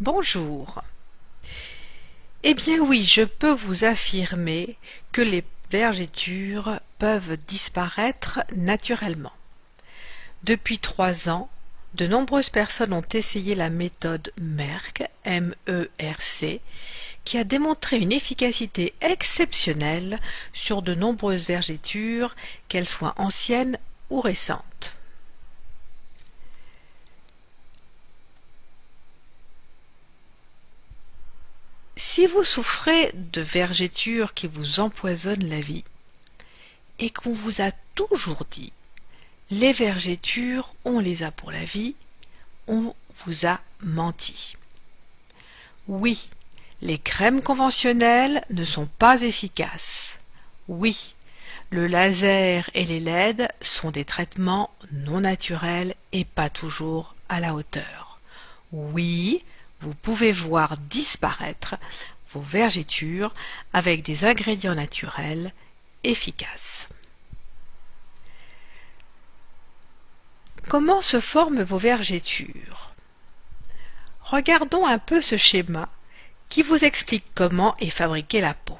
Bonjour. Eh bien oui, je peux vous affirmer que les vergetures peuvent disparaître naturellement. Depuis 3 ans, de nombreuses personnes ont essayé la méthode Merck, M-E-R-C, qui a démontré une efficacité exceptionnelle sur de nombreuses vergetures, qu'elles soient anciennes ou récentes. Si vous souffrez de vergetures qui vous empoisonnent la vie, et qu'on vous a toujours dit « les vergetures, on les a pour la vie », on vous a menti. Oui, les crèmes conventionnelles ne sont pas efficaces. Oui, le laser et les LED sont des traitements non naturels et pas toujours à la hauteur. Oui, vous pouvez voir disparaître vos vergetures avec des ingrédients naturels efficaces. Comment se forment vos vergetures? Regardons un peu ce schéma qui vous explique comment est fabriquée la peau.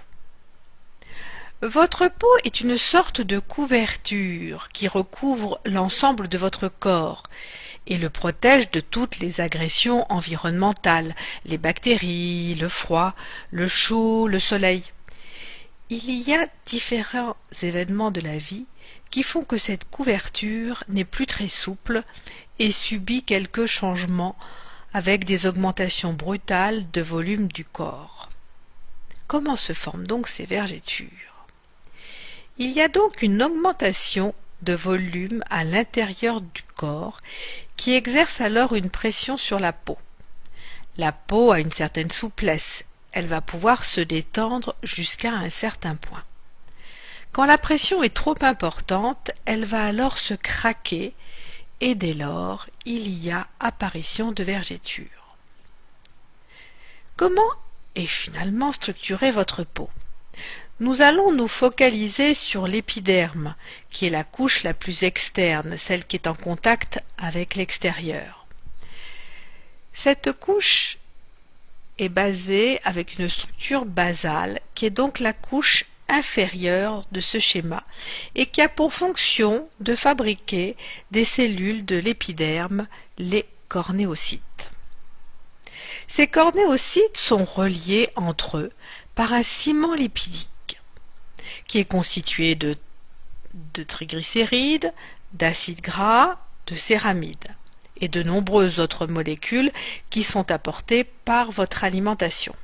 Votre peau est une sorte de couverture qui recouvre l'ensemble de votre corps et le protège de toutes les agressions environnementales, les bactéries, le froid, le chaud, le soleil. Il y a différents événements de la vie qui font que cette couverture n'est plus très souple et subit quelques changements avec des augmentations brutales de volume du corps. Comment se forment donc ces vergetures? Il y a donc une augmentation de volume à l'intérieur du corps qui exerce alors une pression sur la peau. La peau a une certaine souplesse, elle va pouvoir se détendre jusqu'à un certain point. Quand la pression est trop importante, elle va alors se craquer et dès lors, il y a apparition de vergetures. Comment est finalement structurée votre peau? Nous allons nous focaliser sur l'épiderme, qui est la couche la plus externe, celle qui est en contact avec l'extérieur. Cette couche est basée avec une structure basale, qui est donc la couche inférieure de ce schéma, et qui a pour fonction de fabriquer des cellules de l'épiderme, les cornéocytes. Ces cornéocytes sont reliés entre eux par un ciment lipidique, qui est constitué de triglycérides, d'acides gras, de céramides et de nombreuses autres molécules qui sont apportées par votre alimentation.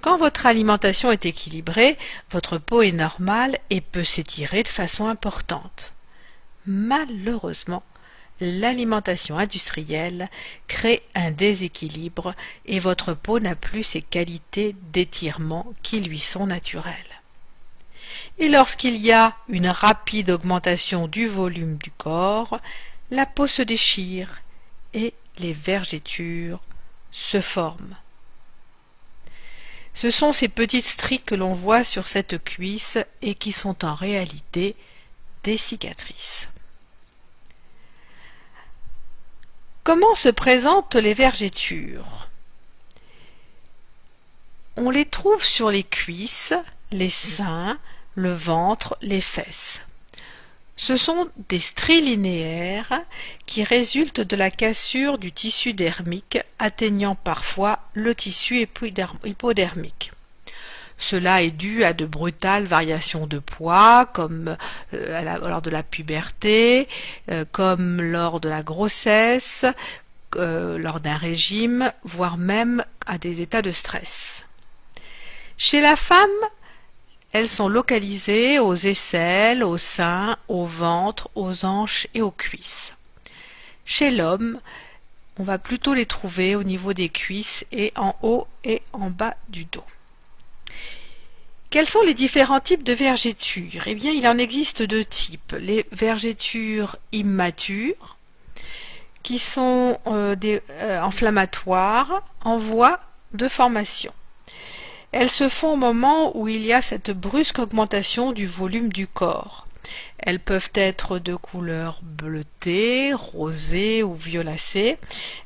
Quand votre alimentation est équilibrée, votre peau est normale et peut s'étirer de façon importante. Malheureusement, l'alimentation industrielle crée un déséquilibre et votre peau n'a plus ces qualités d'étirement qui lui sont naturelles. Et lorsqu'il y a une rapide augmentation du volume du corps, la peau se déchire et les vergetures se forment. Ce sont ces petites stries que l'on voit sur cette cuisse et qui sont en réalité des cicatrices. Comment se présentent les vergetures? On les trouve sur les cuisses, les seins, le ventre, les fesses. Ce sont des stries linéaires qui résultent de la cassure du tissu dermique, atteignant parfois le tissu hypodermique. Cela est dû à de brutales variations de poids, comme lors de la puberté, comme lors de la grossesse, lors d'un régime, voire même à des états de stress. Chez la femme, elles sont localisées aux aisselles, aux seins, au ventre, aux hanches et aux cuisses. Chez l'homme, on va plutôt les trouver au niveau des cuisses et en haut et en bas du dos. Quels sont les différents types de vergetures? Eh bien, il en existe 2 types. Les vergetures immatures, qui sont inflammatoires, en voie de formation. Elles se font au moment où il y a cette brusque augmentation du volume du corps. Elles peuvent être de couleur bleutée, rosée ou violacée.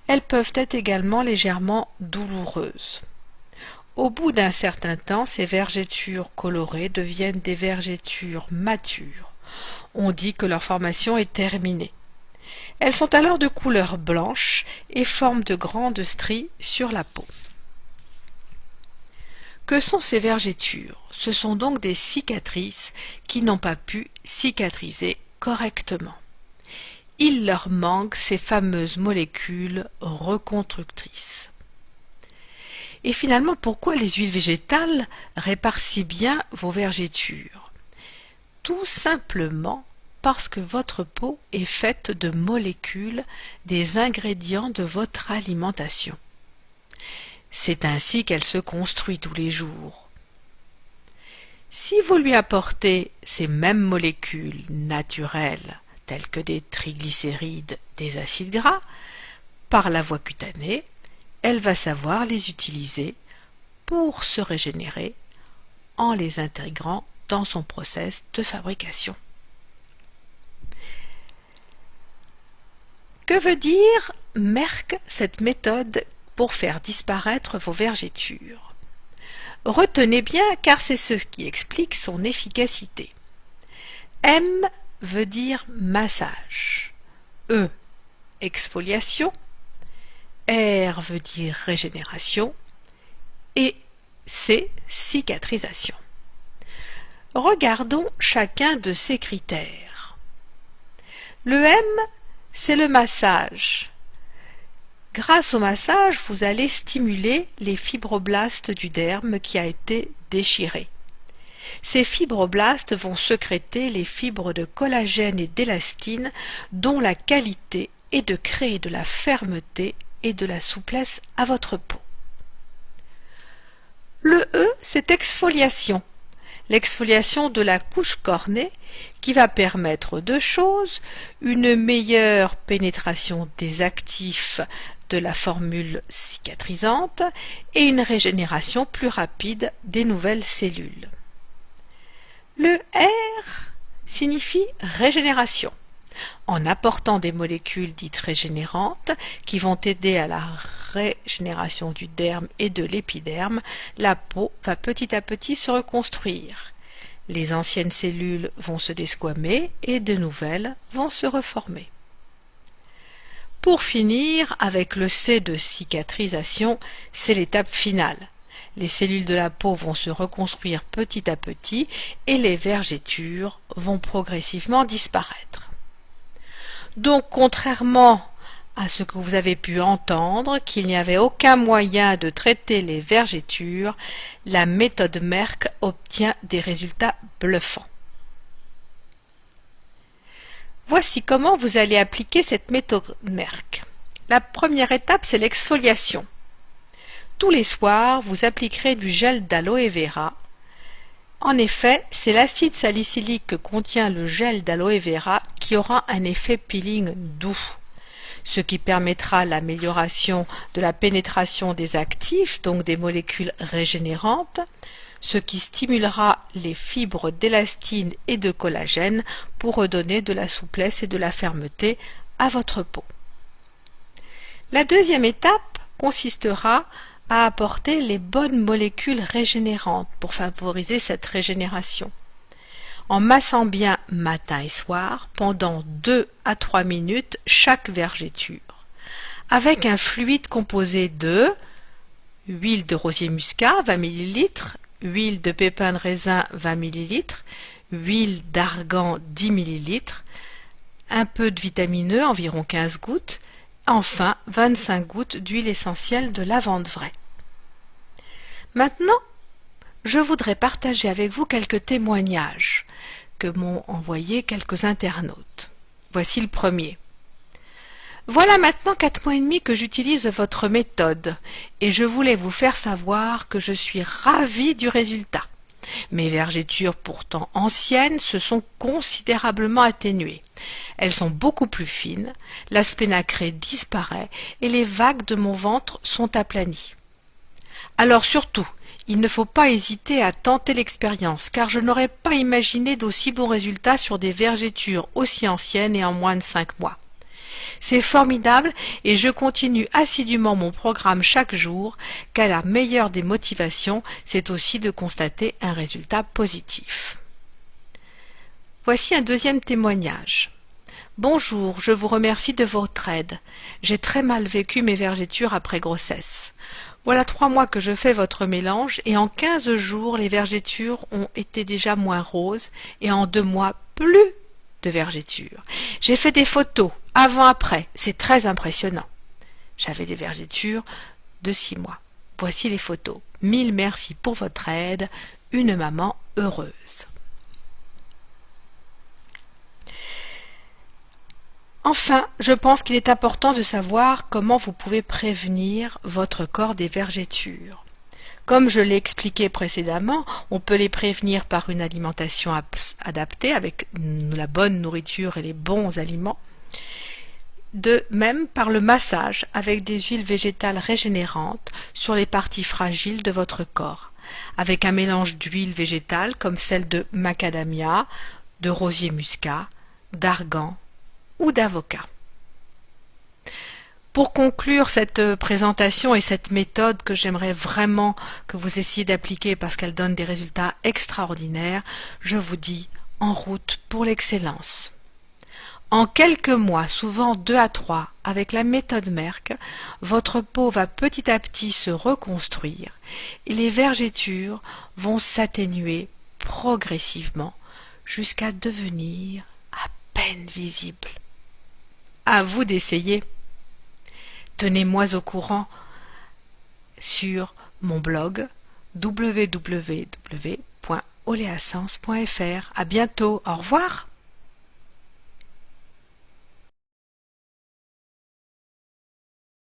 Elles peuvent être également légèrement douloureuses. Au bout d'un certain temps, ces vergetures colorées deviennent des vergetures matures. On dit que leur formation est terminée. Elles sont alors de couleur blanche et forment de grandes stries sur la peau. Que sont ces vergetures? Ce sont donc des cicatrices qui n'ont pas pu cicatriser correctement. Il leur manque ces fameuses molécules reconstructrices. Et finalement, pourquoi les huiles végétales réparent si bien vos vergetures? Tout simplement parce que votre peau est faite de molécules des ingrédients de votre alimentation. C'est ainsi qu'elle se construit tous les jours. Si vous lui apportez ces mêmes molécules naturelles, telles que des triglycérides, des acides gras, par la voie cutanée, elle va savoir les utiliser pour se régénérer en les intégrant dans son process de fabrication. Que veut dire Merck, cette méthode pour faire disparaître vos vergetures? Retenez bien car c'est ce qui explique son efficacité. M veut dire massage, E exfoliation, R veut dire régénération et C cicatrisation. Regardons chacun de ces critères. Le M, c'est le massage. Grâce au massage, vous allez stimuler les fibroblastes du derme qui a été déchiré. Ces fibroblastes vont sécréter les fibres de collagène et d'élastine dont la qualité est de créer de la fermeté et de la souplesse à votre peau. Le E, c'est exfoliation. L'exfoliation de la couche cornée qui va permettre deux choses, une meilleure pénétration des actifs de la formule cicatrisante et une régénération plus rapide des nouvelles cellules. Le R signifie régénération. En apportant des molécules dites régénérantes qui vont aider à la régénération du derme et de l'épiderme, la peau va petit à petit se reconstruire. Les anciennes cellules vont se desquamer et de nouvelles vont se reformer. Pour finir, avec le C de cicatrisation, c'est l'étape finale. Les cellules de la peau vont se reconstruire petit à petit et les vergetures vont progressivement disparaître. Donc, contrairement à ce que vous avez pu entendre, qu'il n'y avait aucun moyen de traiter les vergetures, la méthode Merck obtient des résultats bluffants. Voici comment vous allez appliquer cette méthode Merck. La première étape, c'est l'exfoliation. Tous les soirs, vous appliquerez du gel d'aloe vera. En effet, c'est l'acide salicylique que contient le gel d'aloe vera qui aura un effet peeling doux, ce qui permettra l'amélioration de la pénétration des actifs, donc des molécules régénérantes, ce qui stimulera les fibres d'élastine et de collagène pour redonner de la souplesse et de la fermeté à votre peau. La deuxième étape consistera à apporter les bonnes molécules régénérantes pour favoriser cette régénération. En massant bien matin et soir pendant 2 à 3 minutes chaque vergeture, avec un fluide composé de huile de rosier muscat 20 ml, huile de pépins de raisin 20 ml, huile d'argan 10 ml, un peu de vitamine E, environ 15 gouttes, enfin 25 gouttes d'huile essentielle de lavande vraie. Maintenant, je voudrais partager avec vous quelques témoignages que m'ont envoyés quelques internautes. Voici le premier. Voilà maintenant 4 mois et demi que j'utilise votre méthode et je voulais vous faire savoir que je suis ravie du résultat. Mes vergetures pourtant anciennes se sont considérablement atténuées. Elles sont beaucoup plus fines, l'aspect nacré disparaît et les vagues de mon ventre sont aplanies. Alors surtout, Il ne faut pas hésiter à tenter l'expérience, car je n'aurais pas imaginé d'aussi bons résultats sur des vergétures aussi anciennes et en moins de 5 mois. C'est formidable et je continue assidûment mon programme chaque jour, car la meilleure des motivations, c'est aussi de constater un résultat positif. Voici un deuxième témoignage. Bonjour, je vous remercie de votre aide. J'ai très mal vécu mes vergétures après grossesse. Voilà 3 mois que je fais votre mélange et en 15 jours, les vergétures ont été déjà moins roses et en 2 mois, plus de vergétures. J'ai fait des photos, avant-après, c'est très impressionnant. J'avais des vergétures de 6 mois. Voici les photos. 1000 merci pour votre aide, une maman heureuse. Enfin, je pense qu'il est important de savoir comment vous pouvez prévenir votre corps des vergétures. Comme je l'ai expliqué précédemment, on peut les prévenir par une alimentation adaptée avec la bonne nourriture et les bons aliments, de même par le massage avec des huiles végétales régénérantes sur les parties fragiles de votre corps, avec un mélange d'huiles végétales comme celle de macadamia, de rosier muscat, d'argan ou d'avocat. Pour conclure cette présentation et cette méthode que j'aimerais vraiment que vous essayiez d'appliquer parce qu'elle donne des résultats extraordinaires, je vous dis en route pour l'excellence. En quelques mois, souvent 2 à 3, avec la méthode Merck, votre peau va petit à petit se reconstruire et les vergétures vont s'atténuer progressivement jusqu'à devenir à peine visibles. À vous d'essayer. Tenez-moi au courant sur mon blog www.oleasens.fr. À bientôt. Au revoir.